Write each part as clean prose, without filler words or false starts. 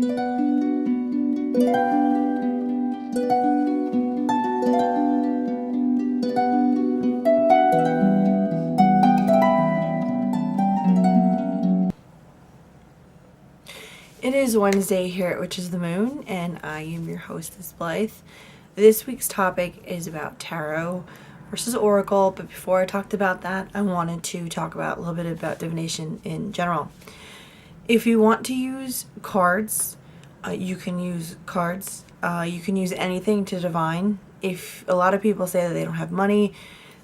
It is Wednesday here at Witch is the Moon, and I am your hostess, Blythe. This week's topic is about tarot versus oracle, but before I talked about that, I wanted to talk about a little bit about divination in general. If you want to use cards, you can use cards. You can use anything to divine. If a lot of people say that they don't have money,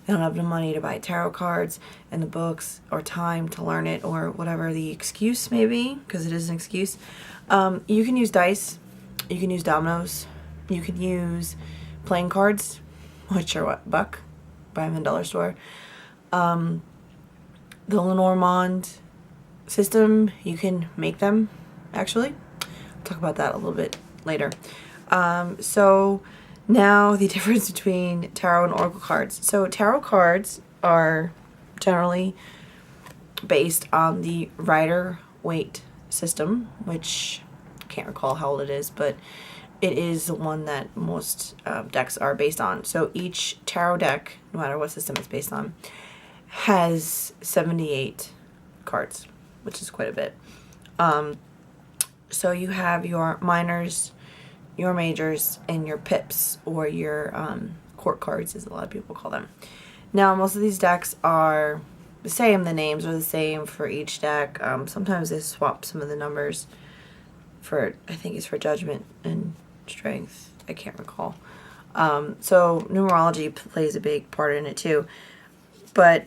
they don't have the money to buy tarot cards and the books or time to learn it or whatever the excuse may be, because it is an excuse. You can use dice. You can use dominoes. You can use playing cards, which are what? $1. Buy them in the dollar store. The Lenormand system, you can make them, actually. I'll talk about that a little bit later. So now the difference between tarot and oracle cards. So tarot cards are generally based on the Rider-Waite system, which I can't recall how old it is, but it is the one that most decks are based on. So each tarot deck, no matter what system it's based on, has 78 cards, which is quite a bit. So you have your minors, your majors, and your pips, or your court cards, as a lot of people call them. Now, most of these decks are the same. The names are the same for each deck. Sometimes they swap some of the numbers for, I think it's for judgment and strength. I can't recall. So numerology plays a big part in it too. But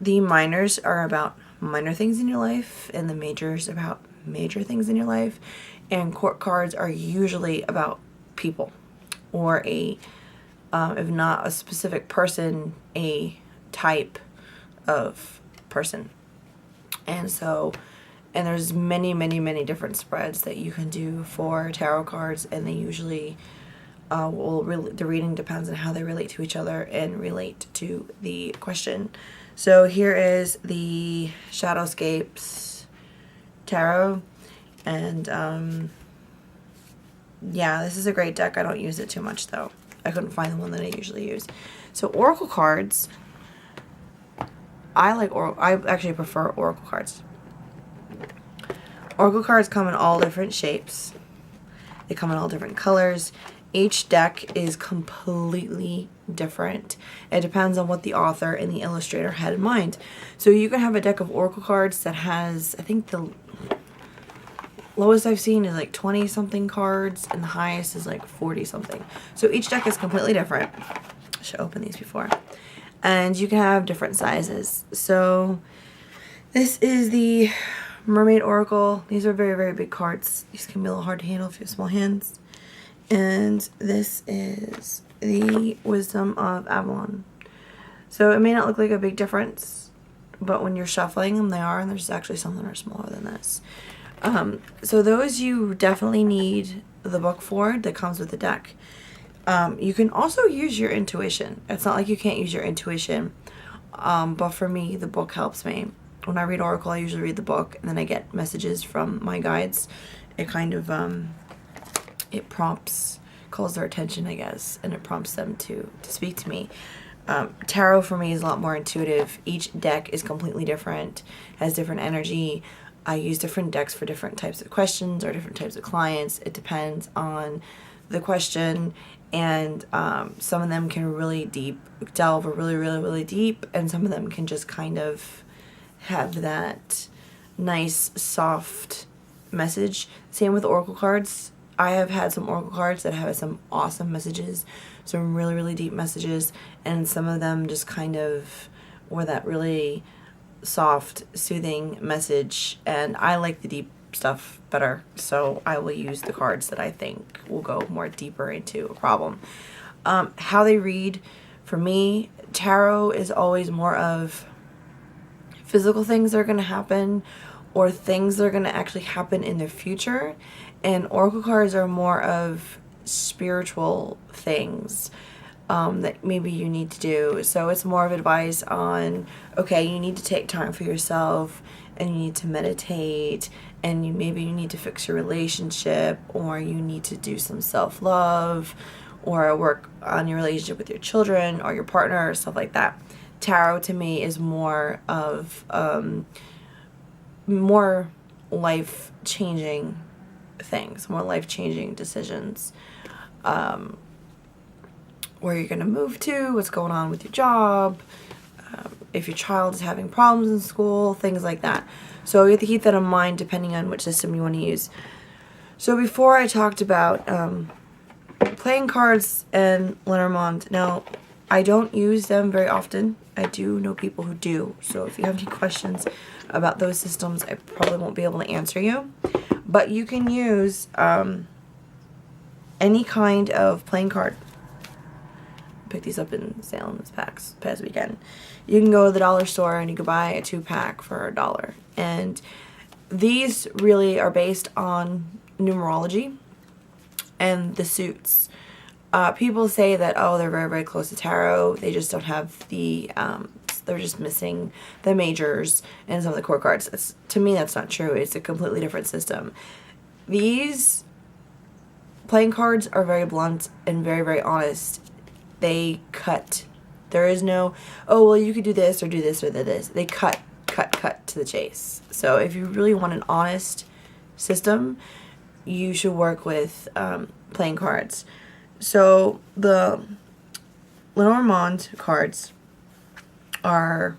the minors are about minor things in your life, and the majors about major things in your life. And court cards are usually about people, or a, if not a specific person, a type of person. And so, and there's many different spreads that you can do for tarot cards, and they usually the reading depends on how they relate to each other and relate to the question. So here is the Shadowscapes Tarot. And yeah, this is a great deck. I don't use it too much though. I couldn't find the one that I usually use. So oracle cards, I actually prefer oracle cards. Oracle cards come in all different shapes. They come in all different colors. Each deck is completely different. It depends on what the author and the illustrator had in mind. So you can have a deck of oracle cards that has, I think the lowest I've seen is like 20 something cards, and the highest is like 40 something. So each deck is completely different. I should open these before. And you can have different sizes. So this is the Mermaid Oracle. These are very big cards. These can be a little hard to handle if you have small hands. And this is the Wisdom of Avalon. So it may not look like a big difference, but when you're shuffling them, they are, and there's actually some that are smaller than this. So those you definitely need the book for, that comes with the deck. You can also use your intuition. It's not like you can't use your intuition, but for me, the book helps me. When I read Oracle, I usually read the book, and then I get messages from my guides. It kind of, it prompts, calls their attention, I guess, and it prompts them to speak to me. Tarot for me is a lot more intuitive. Each deck is completely different, has different energy. I use different decks for different types of questions or different types of clients. It depends on the question, and some of them can really delve really deep, and some of them can just kind of have that nice soft message. Same with oracle cards. I have had some oracle cards that have some awesome messages, some really deep messages, and some of them just kind of were that really soft, soothing message, and I like the deep stuff better, so I will use the cards that I think will go more deeper into a problem. How they read, for me, tarot is always more of physical things that are going to happen, or things that are going to actually happen in the future, and oracle cards are more of spiritual things that maybe you need to do. So it's more of advice on, okay, you need to take time for yourself and you need to meditate, and maybe you need to fix your relationship, or you need to do some self-love, or work on your relationship with your children or your partner or stuff like that. Tarot to me is more of more life-changing things, more life-changing decisions. Where you're going to move to, what's going on with your job, if your child is having problems in school, things like that. So you have to keep that in mind depending on which system you want to use. So before I talked about playing cards and Lenormand. Now, I don't use them very often. I do know people who do. So if you have any questions about those systems, I probably won't be able to answer you. But you can use any kind of playing card. Pick these up in Salem this past weekend. You can go to the dollar store and you can buy a 2-pack for $1. And these really are based on numerology and the suits. People say that, oh, they're very, very close to tarot. They just don't have the, they're just missing the majors and some of the core cards. To me, that's not true. It's a completely different system. These playing cards are very blunt and very, very honest. They cut. There is no, oh, well, you could do this or do this or do this. They cut to the chase. So if you really want an honest system, you should work with playing cards. So the Lenormand cards are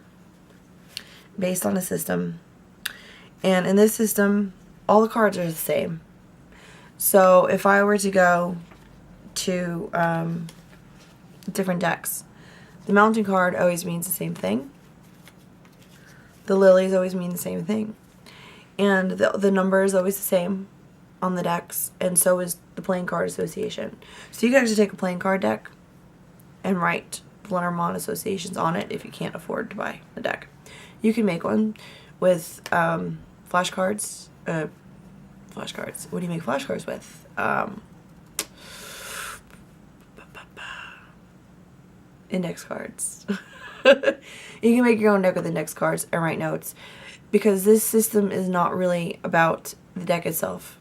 based on a system. And in this system, all the cards are the same. So if I were to go to different decks, the mountain card always means the same thing. The lilies always mean the same thing. And the number is always the same on the decks, and so is the playing card association. So you can actually take a playing card deck and write the Lenormand associations on it if you can't afford to buy a deck. You can make one with flashcards. Flashcards. What do you make flashcards with? Index cards. You can make your own deck with index cards and write notes, because this system is not really about the deck itself.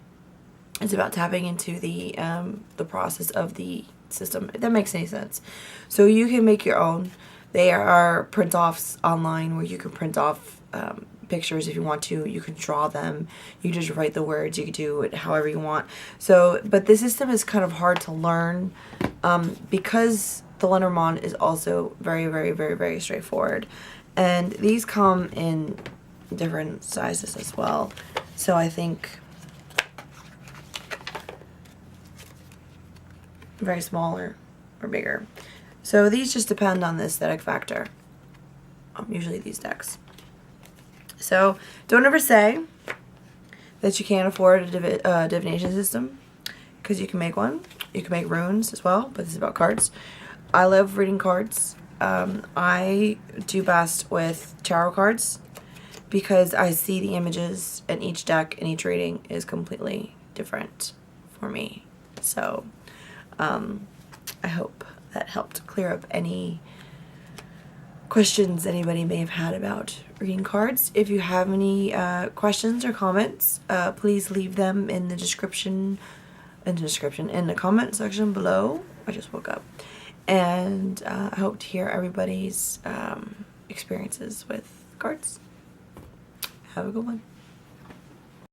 It's about tapping into the process of the system, if that makes any sense. So you can make your own. There are print-offs online where you can print off pictures if you want to. You can draw them. You just write the words. You can do it however you want. So, but the system is kind of hard to learn because the Lenormand is also very, very, very, very straightforward. And these come in different sizes as well. So I think very small or bigger. So these just depend on the aesthetic factor. Usually these decks. So don't ever say that you can't afford a divination system, because you can make one. You can make runes as well, but this is about cards. I love reading cards. I do best with tarot cards because I see the images, and each deck and each reading is completely different for me. So I hope that helped clear up any questions anybody may have had about reading cards. If you have any questions or comments, please leave them in the description, in the comment section below. I just woke up. And I hope to hear everybody's experiences with cards. Have a good one.